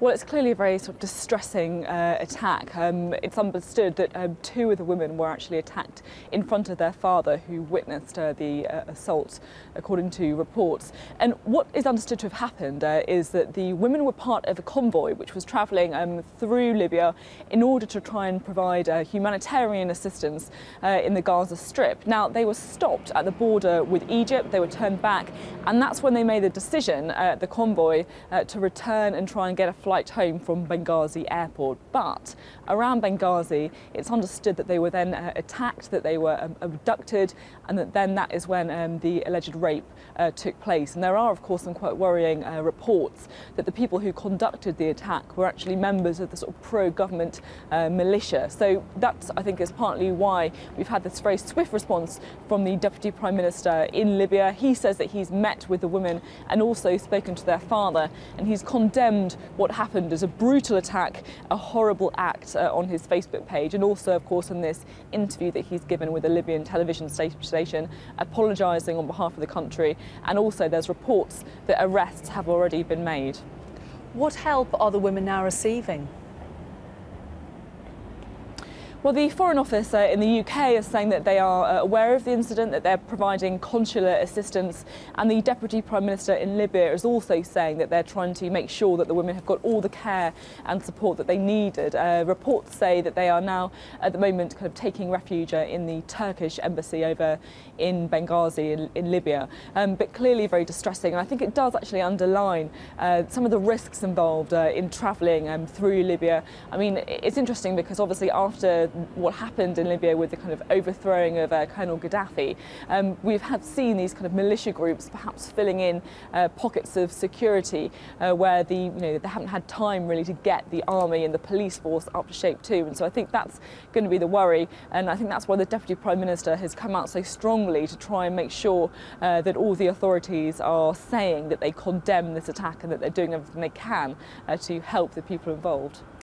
Well, it's clearly a very sort of distressing attack. It's understood that two of the women were actually attacked in front of their father, who witnessed the assault, according to reports. And what is understood to have happened is that the women were part of a convoy which was travelling through Libya in order to try and provide humanitarian assistance in the Gaza Strip. Now, they were stopped at the border with Egypt, they were turned back, and that's when they made the decision, the convoy, to return and try and get a flight home from Benghazi airport. But around Benghazi, it's understood that they were then attacked, that they were abducted, and that is when the alleged rape took place. And there are, of course, some quite worrying reports that the people who conducted the attack were actually members of the sort of pro-government militia. So that, I think, is partly why we've had this very swift response from the Deputy Prime Minister in Libya. He says that he's met with the women and also spoken to their father, and he's condemned what happened as a brutal attack, a horrible act on his Facebook page, and also, of course, in this interview that he's given with a Libyan television station, apologising on behalf of the country. And also there's reports that arrests have already been made. What help are the women now receiving? Well, the Foreign Office in the UK is saying that they are aware of the incident, that they're providing consular assistance, and the Deputy Prime Minister in Libya is also saying that they're trying to make sure that the women have got all the care and support that they needed. Reports say that they are now, at the moment, kind of taking refuge in the Turkish embassy over in Benghazi in Libya. But clearly very distressing, and I think it does actually underline some of the risks involved in travelling through Libya. I mean, it's interesting because obviously after what happened in Libya with the kind of overthrowing of Colonel Gaddafi, we've seen these kind of militia groups perhaps filling in pockets of security where they haven't had time really to get the army and the police force up to shape too. And so I think that's going to be the worry, and I think that's why the Deputy Prime Minister has come out so strongly to try and make sure that all the authorities are saying that they condemn this attack and that they're doing everything they can to help the people involved.